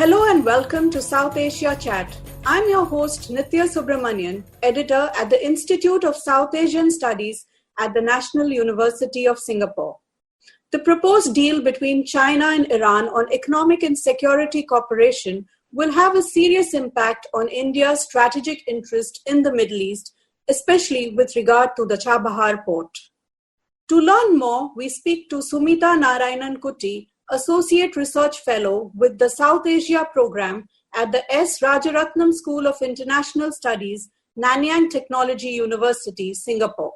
Hello and welcome to South Asia Chat. I'm your host Nithya Subramanian, editor at the Institute of South Asian Studies at the National University of Singapore. The proposed deal between China and Iran on economic and security cooperation will have a serious impact on India's strategic interest in the Middle East, especially with regard to the Chabahar port. To learn more, we speak to Sumitha N Kutty, Associate Research Fellow with the South Asia Program at the S. Rajaratnam School of International Studies, Nanyang Technological University, Singapore.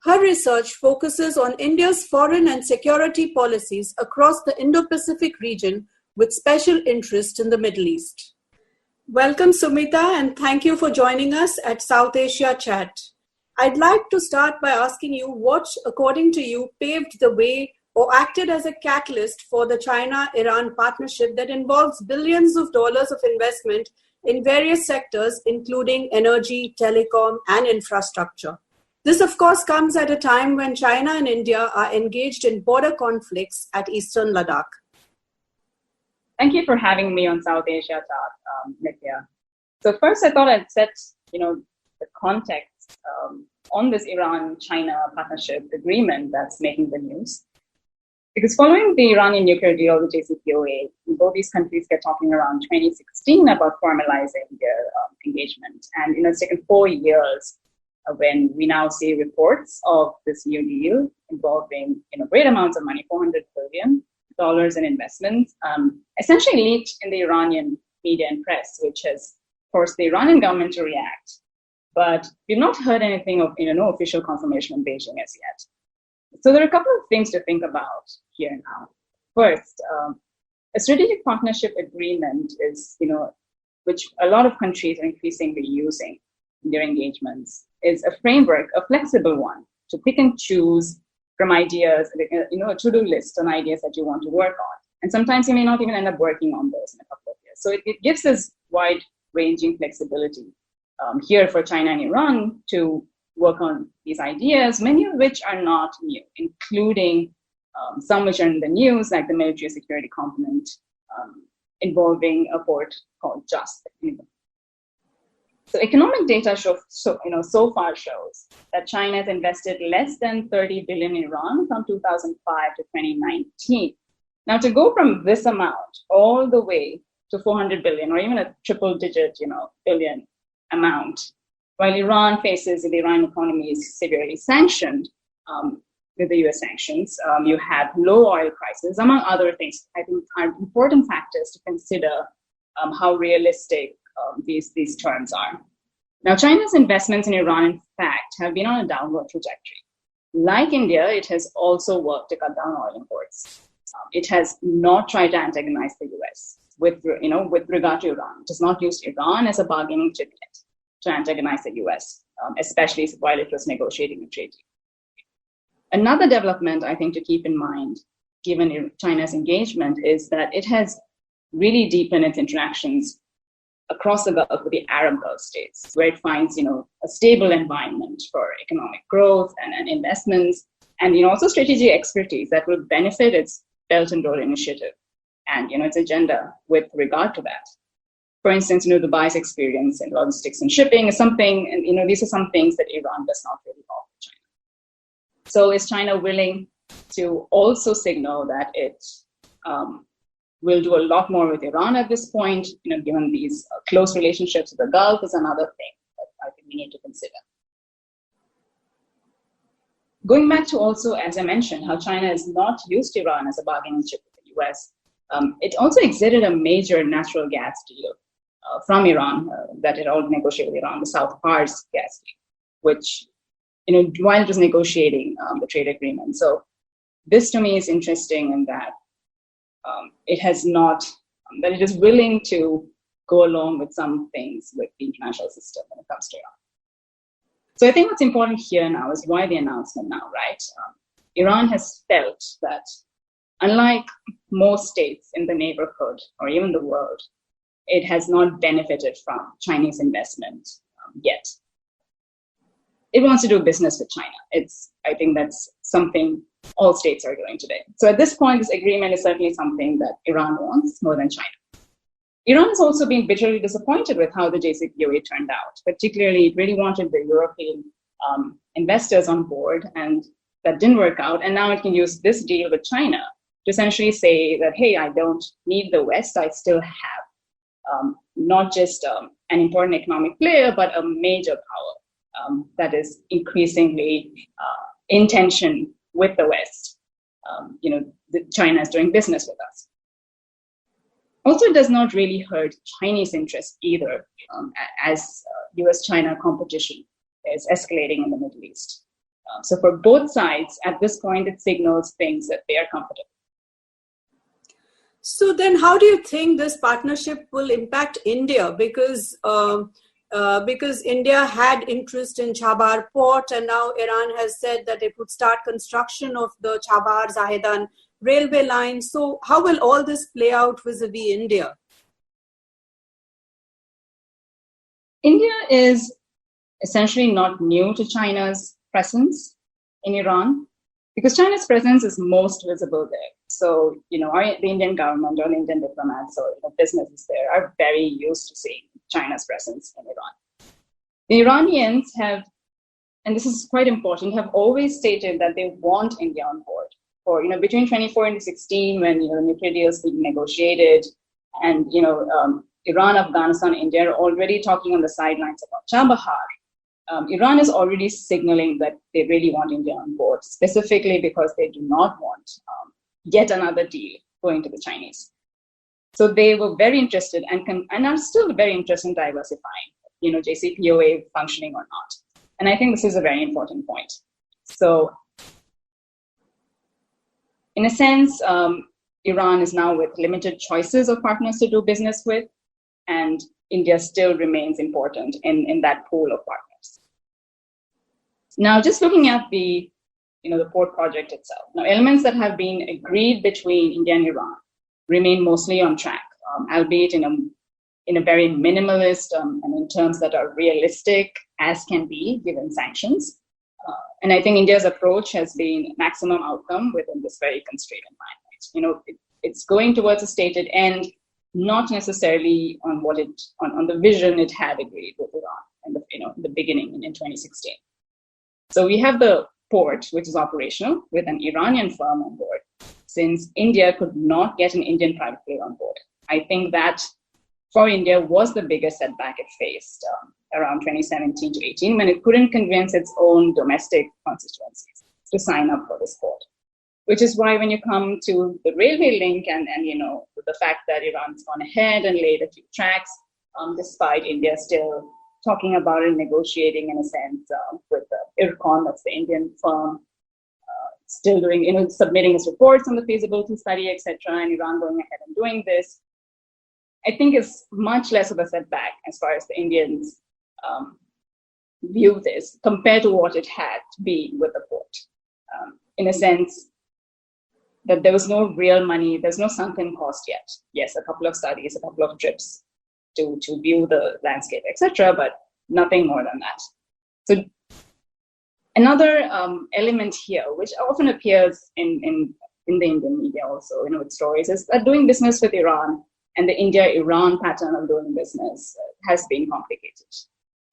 Her research focuses on India's foreign and security policies across the Indo-Pacific region with special interest in the Middle East. Welcome, Sumitha, and thank you for joining us at South Asia Chat. I'd like to start by asking you what, according to you, paved the way or acted as a catalyst for the China-Iran partnership that involves billions of dollars of investment in various sectors, including energy, telecom, and infrastructure. This, of course, comes at a time when China and India are engaged in border conflicts at eastern Ladakh. Thank you for having me on South Asia Chat, Nithya. So first, I thought I'd set, the context on this Iran-China partnership agreement that's making the news. Because following the Iranian nuclear deal with JCPOA, both these countries get talking around 2016 about formalizing their engagement. And it's taken 4 years when we now see reports of this new deal involving great amounts of money, $400 billion in investments, essentially leaked in the Iranian media and press, which has forced the Iranian government to react. But we've not heard anything of no official confirmation in Beijing as yet. So there are a couple of things to think about here now. First, a strategic partnership agreement is, which a lot of countries are increasingly using in their engagements, is a framework, a flexible one, to pick and choose from ideas, a to-do list on ideas that you want to work on. And sometimes you may not even end up working on those in a couple of years. So it gives us wide-ranging flexibility here for China and Iran to work on these ideas, many of which are not new, including some which are in the news, like the military security component involving a port called JUST. So economic data so far shows that China has invested less than 30 billion in Iran from 2005 to 2019. Now, to go from this amount all the way to 400 billion, or even a triple-digit, billion amount, while Iran faces, the Iranian economy is severely sanctioned with the US sanctions, you have low oil prices, among other things, I think are important factors to consider how realistic these terms are. Now, China's investments in Iran, in fact, have been on a downward trajectory. Like India, it has also worked to cut down oil imports. It has not tried to antagonize the US with regard to Iran. It has not used Iran as a bargaining chip yet to antagonize the US, especially while it was negotiating a trade deal. Another development, I think, to keep in mind, given China's engagement, is that it has really deepened its interactions across the Gulf with the Arab Gulf states, where it finds, a stable environment for economic growth and investments, and, also strategic expertise that will benefit its Belt and Road Initiative and, its agenda with regard to that. For instance, Dubai's experience in logistics and shipping is something, and these are some things that Iran does not really offer China. So is China willing to also signal that it will do a lot more with Iran at this point, given these close relationships with the Gulf is another thing that I think we need to consider. Going back to also, as I mentioned, how China has not used Iran as a bargaining chip with the US, it also exited a major natural gas deal from Iran that it all negotiated with Iran, the South Pars gas deal, which, while it was negotiating the trade agreement. So this to me is interesting in that it has not, that it is willing to go along with some things with the international system when it comes to Iran. So I think what's important here now is why the announcement now, right? Iran has felt that unlike most states in the neighborhood or even the world, it has not benefited from Chinese investment yet. It wants to do business with China. I think that's something all states are doing today. So at this point, this agreement is certainly something that Iran wants more than China. Iran has also been bitterly disappointed with how the JCPOA turned out. Particularly, it really wanted the European investors on board, and that didn't work out. And now it can use this deal with China to essentially say that, hey, I don't need the West. I still have not just an important economic player, but a major power that is increasingly in tension with the West. China is doing business with us. Also, it does not really hurt Chinese interests either, as US-China competition is escalating in the Middle East. So for both sides, at this point, it signals things that they are comfortable. So then how do you think this partnership will impact India? Because India had interest in Chabahar port, and now Iran has said that it would start construction of the Chabahar-Zahedan railway line. So how will all this play out vis-a-vis India? India is essentially not new to China's presence in Iran, because China's presence is most visible there. So, the Indian government or the Indian diplomats or businesses there are very used to seeing China's presence in Iran. The Iranians have, and this is quite important, have always stated that they want India on board. For, between 2014 and 2016, when, the nuclear deal is being negotiated, and, Iran, Afghanistan, India are already talking on the sidelines about Chabahar. Iran is already signaling that they really want India on board, specifically because they do not want yet another deal going to the Chinese. So they were very interested and are still very interested in diversifying, JCPOA functioning or not. And I think this is a very important point. So in a sense, Iran is now with limited choices of partners to do business with, and India still remains important in that pool of partners. Now, just looking at the port project itself. Now, elements that have been agreed between India and Iran remain mostly on track, albeit in a very minimalist and in terms that are realistic as can be given sanctions. And I think India's approach has been maximum outcome within this very constrained environment. It's going towards a stated end, not necessarily on on the vision it had agreed with Iran in the beginning in 2016. So we have the port, which is operational, with an Iranian firm on board, since India could not get an Indian private player on board. I think that for India was the biggest setback it faced around 2017 to 18, when it couldn't convince its own domestic constituencies to sign up for this port. Which is why when you come to the railway link and the fact that Iran's gone ahead and laid a few tracks, despite India still talking about it, negotiating in a sense with IRCON, that's the Indian firm, still doing, submitting its reports on the feasibility study, etc., and Iran going ahead and doing this, I think is much less of a setback as far as the Indians view this compared to what it had been with the port. In a sense, that there was no real money, there's no sunken cost yet. Yes, a couple of studies, a couple of trips to view the landscape, etc., but nothing more than that. So another element here, which often appears in the Indian media also, with stories, is that doing business with Iran and the India-Iran pattern of doing business has been complicated.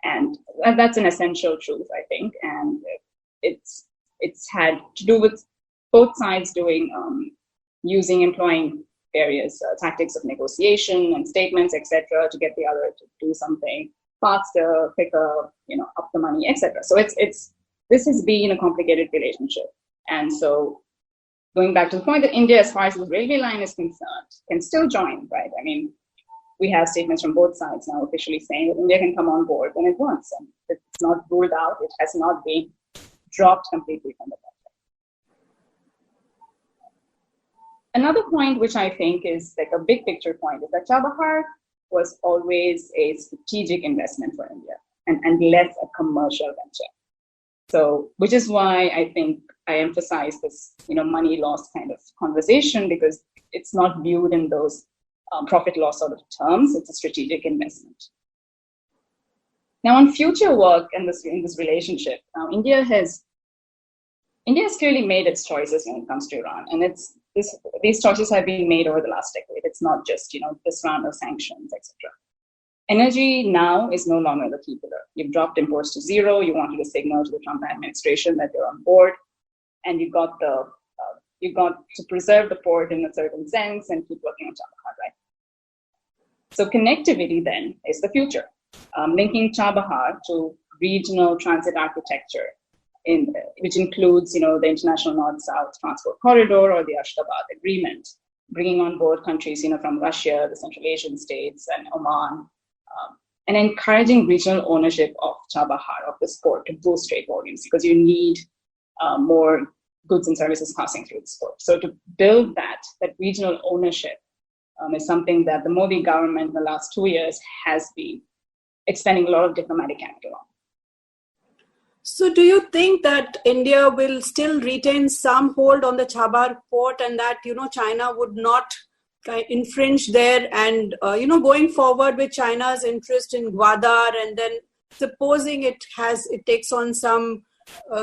And that's an essential truth, I think. And it's had to do with both sides employing various tactics of negotiation and statements, etc., to get the other to do something faster, quicker, up the money, etc. So this has been a complicated relationship. And so going back to the point that India, as far as the railway line is concerned, can still join, right? I mean, we have statements from both sides now officially saying that India can come on board when it wants, and it's not ruled out. It has not been dropped completely from the project. Another point which I think is like a big picture point is that Chabahar was always a strategic investment for India and less a commercial venture. So, which is why I think I emphasize this, money loss kind of conversation, because it's not viewed in those profit loss sort of terms. It's a strategic investment. Now, on future work in this relationship, India has clearly made its choices when it comes to Iran, and it's these choices have been made over the last decade. It's not just, this round of sanctions, etc. Energy now is no longer the key pillar. You've dropped imports to zero. You wanted to signal to the Trump administration that you're on board, and you got to preserve the port in a certain sense and keep working on Chabahar, right? So connectivity then is the future, linking Chabahar to regional transit architecture, which includes, the International North-South Transport Corridor or the Ashgabat Agreement, bringing on board countries, from Russia, the Central Asian states, and Oman, and encouraging regional ownership of Chabahar, of this port, to boost trade volumes, because you need more goods and services passing through this port. So to build that regional ownership is something that the Modi government in the last 2 years has been expending a lot of diplomatic capital on. So do you think that India will still retain some hold on the Chabahar port, and that, China would not infringe there, and, going forward with China's interest in Gwadar, and then supposing it takes on some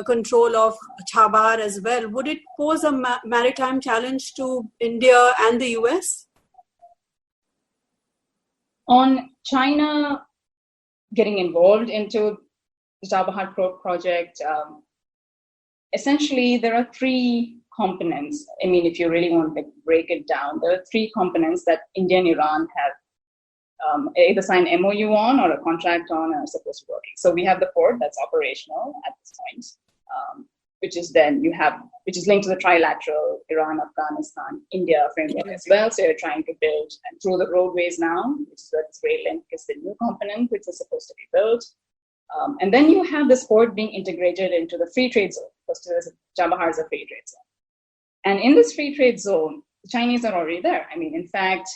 control of Chabahar as well, would it pose a maritime challenge to India and the US? On China getting involved into the Chabahar project, essentially there are three components. I mean, if you really want to break it down, there are three components that India and Iran have either signed MOU on or a contract on and are supposed to be working. So we have the port that's operational at this point, which is linked to the trilateral Iran, Afghanistan, India framework as well. So you're trying to build, and through the roadways now, which is where this rail link is the new component, which is supposed to be built. And then you have this port being integrated into the free trade zone, because Chabahar is a free trade zone. And in this free trade zone, the Chinese are already there. I mean, in fact,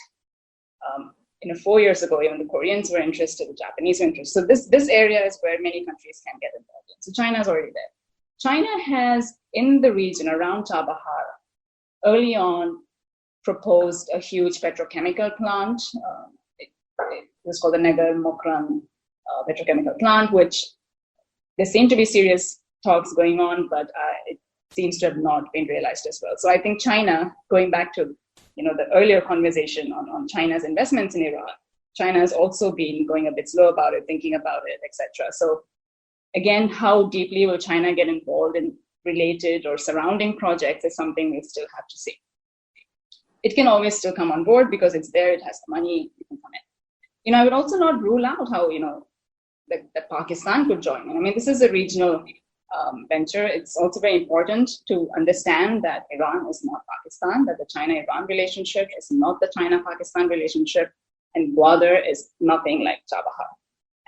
4 years ago, even the Koreans were interested, the Japanese were interested. So this area is where many countries can get involved in. So China is already there. China has, in the region around Chabahar, early on proposed a huge petrochemical plant. It was called the Nagar Mokran petrochemical plant, which there seem to be serious talks going on, but it seems to have not been realized as well. So I think China, going back to the earlier conversation on China's investments in Iran, China has also been going a bit slow about it, thinking about it, etc. So again, how deeply will China get involved in related or surrounding projects is something we still have to see. It can always still come on board because it's there, it has the money, it can come in. I would also not rule out how, that Pakistan could join. I mean, this is a regional venture. It's also very important to understand that Iran is not Pakistan, that the China-Iran relationship is not the China-Pakistan relationship, and Gwadar is nothing like Chabahar.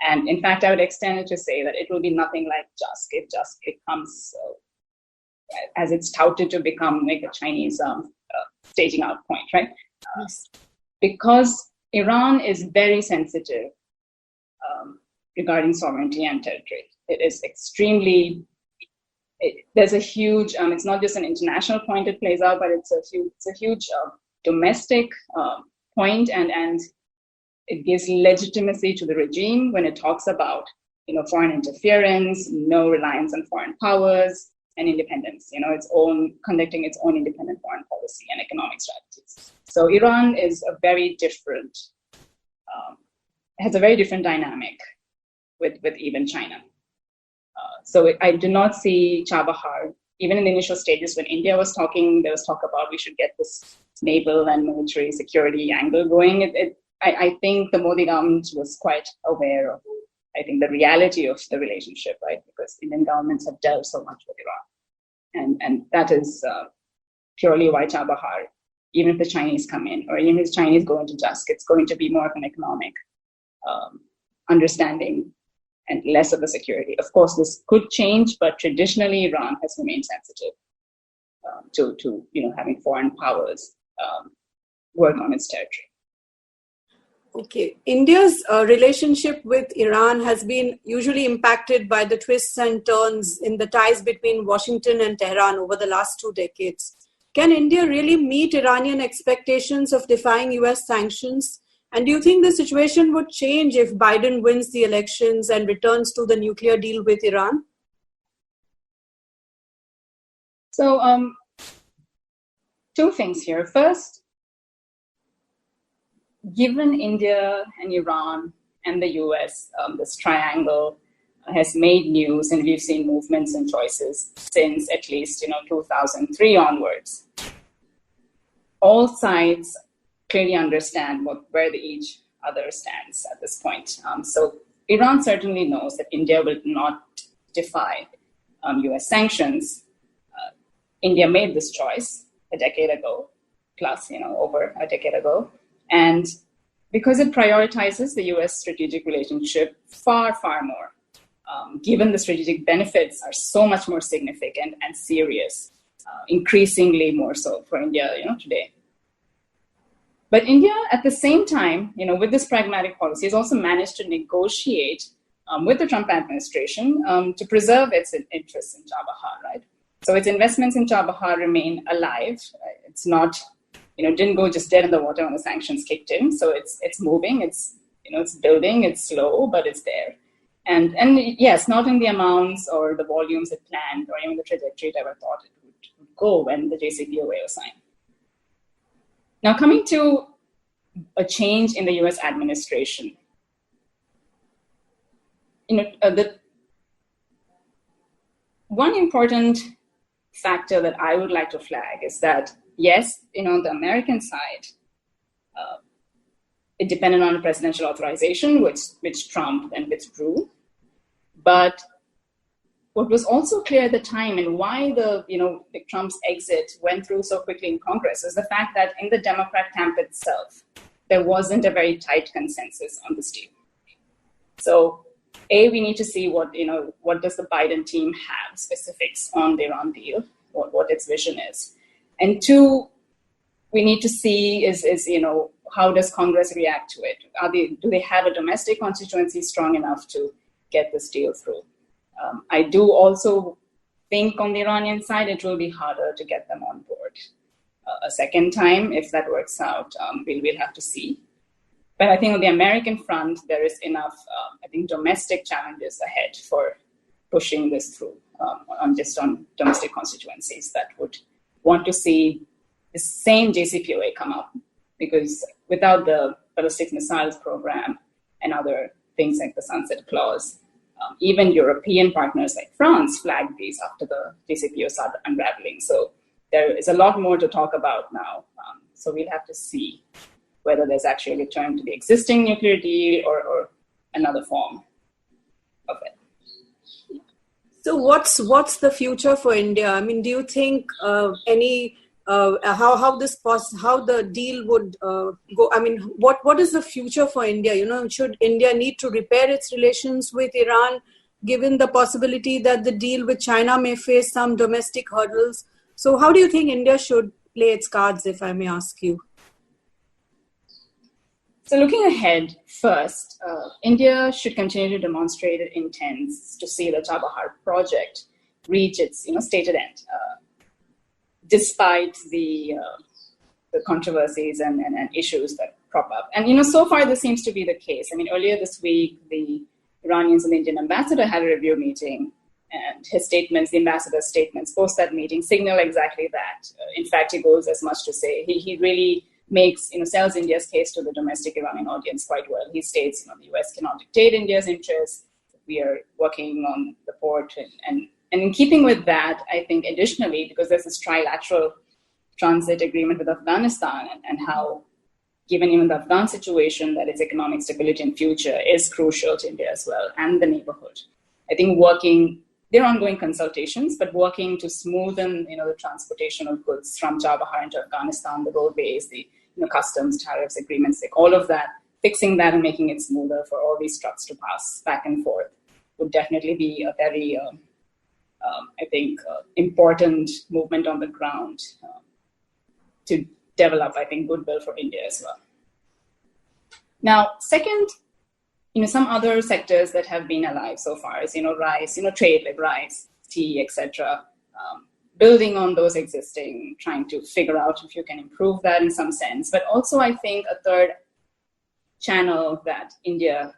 And in fact, I would extend it to say that it will be nothing like Jusk if Jusk becomes, as it's touted to become, like a Chinese staging out point, right? Yes. Because Iran is very sensitive regarding sovereignty and territory. It is extremely, there's a huge, it's not just an international point it plays out, but it's a huge domestic point, and it gives legitimacy to the regime when it talks about, foreign interference, no reliance on foreign powers, and independence, conducting its own independent foreign policy and economic strategies. So Iran is has a very different dynamic with even China. So I do not see Chabahar, even in the initial stages when India was talking, there was talk about we should get this naval and military security angle going. I think the Modi government was quite aware of, I think, the reality of the relationship, right? Because Indian governments have dealt so much with Iran. And that is purely why Chabahar, even if the Chinese come in, or even if the Chinese go into Jusk, it's going to be more of an economic understanding and less of a security. Of course, this could change, but traditionally Iran has remained sensitive to having foreign powers work on its territory. Okay. India's relationship with Iran has been usually impacted by the twists and turns in the ties between Washington and Tehran over the last 2 decades. Can India really meet Iranian expectations of defying US sanctions? And do you think the situation would change if Biden wins the elections and returns to the nuclear deal with Iran? So two things here. First, given India and Iran and the US, this triangle has made news, and we've seen movements and choices since at least 2003 onwards. All sides clearly understand where each other stands at this point. So Iran certainly knows that India will not defy US sanctions. India made this choice a decade ago, plus over a decade ago, and because it prioritizes the US strategic relationship far, far more. Given the strategic benefits are so much more significant and serious, increasingly more so for India, today. But India, at the same time, with this pragmatic policy, has also managed to negotiate with the Trump administration to preserve its interests in Chabahar, right? So its investments in Chabahar remain alive. It's not, didn't go just dead in the water when the sanctions kicked in. So it's moving, it's building, it's slow, but it's there. And yes, not in the amounts or the volumes it planned or even the trajectory it ever thought it would go when the JCPOA was signed. Now, coming to a change in the US administration, the one important factor that I would like to flag is that, yes, on the American side, it depended on a presidential authorization, which Trump then withdrew. But what was also clear at the time, and why Trump's exit went through so quickly in Congress, is the fact that in the Democrat camp itself, there wasn't a very tight consensus on this deal. So, we need to see what does the Biden team have specifics on the Iran deal, what its vision is, and two, we need to see is how does Congress react to it? Do they have a domestic constituency strong enough to get this deal through? I do also think on the Iranian side, it will be harder to get them on board a second time. If that works out, we'll have to see. But I think on the American front, there is enough, domestic challenges ahead for pushing this through on domestic constituencies that would want to see the same JCPOA come up, because without the ballistic missiles program and other things like the sunset clause, even European partners like France flagged these after the JCPOA started unraveling. So there is a lot more to talk about now. So we'll have to see whether there's actually a return to the existing nuclear deal or another form of it. So what's the future for India? I mean, do you think how the deal would go? I mean, what is the future for India? Should India need to repair its relations with Iran, given the possibility that the deal with China may face some domestic hurdles? So how do you think India should play its cards, if I may ask you? So looking ahead, first, India should continue to demonstrate its intents to see the Chabahar project reach its stated end, despite the controversies and issues that crop up. And so far this seems to be the case. I mean, earlier this week, the Iranians and the Indian ambassador had a review meeting, and the ambassador's statements post that meeting signal exactly that. In fact, he goes as much to say he really sells India's case to the domestic Iranian audience quite well. He states, the US cannot dictate India's interests. We are working on the port. And in keeping with that, I think additionally, because there's this trilateral transit agreement with Afghanistan and how, given even the Afghan situation, that its economic stability and future is crucial to India as well and the neighborhood. I think there are ongoing consultations, but working to smoothen, the transportation of goods from Chabahar into Afghanistan, the roadways, the customs, tariffs, agreements, like all of that, fixing that and making it smoother for all these trucks to pass back and forth would definitely be a very, important movement on the ground to develop, goodwill for India as well. Now, second, some other sectors that have been alive so far is, rice, trade like rice, tea, etc. Building on those existing, trying to figure out if you can improve that in some sense. But also, I think a third channel that India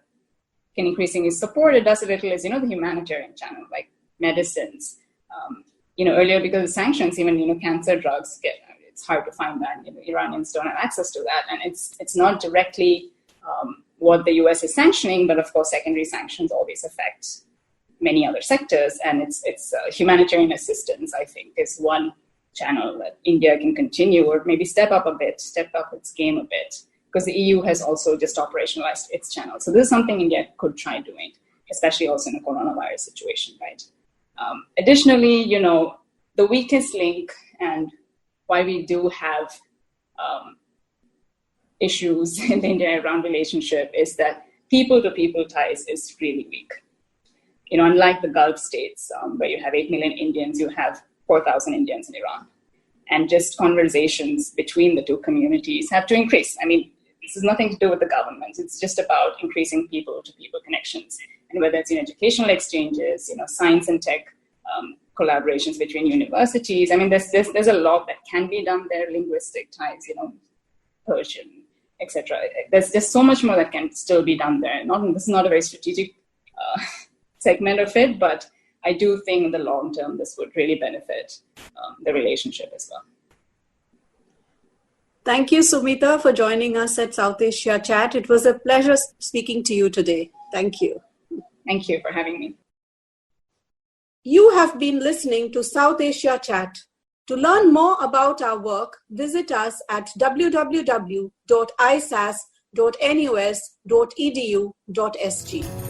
can increasingly support, it does a little, is, the humanitarian channel, like medicines. Earlier because of sanctions, even, cancer drugs it's hard to find that. Iranians don't have access to that, and it's not directly what the US is sanctioning, but of course, secondary sanctions always affect many other sectors, and it's humanitarian assistance, I think, is one channel that India can continue or maybe step up its game a bit, because the EU has also just operationalized its channel. So this is something India could try doing, especially also in a coronavirus situation, right? Additionally, the weakest link and why we do have issues in the India-Iran relationship is that people-to-people ties is really weak. Unlike the Gulf states, where you have 8 million Indians, you have 4,000 Indians in Iran. And just conversations between the two communities have to increase. I mean, this has nothing to do with the government. It's just about increasing people-to-people connections. And whether it's in educational exchanges, science and tech collaborations between universities. I mean, there's a lot that can be done there, linguistic ties, Persian, etc. There's just so much more that can still be done there. This is not a very strategic segment of it, but I do think in the long term, this would really benefit the relationship as well. Thank you, Sumitha, for joining us at South Asia Chat. It was a pleasure speaking to you today. Thank you. Thank you for having me. You have been listening to South Asia Chat. To learn more about our work, visit us at www.isas.nus.edu.sg.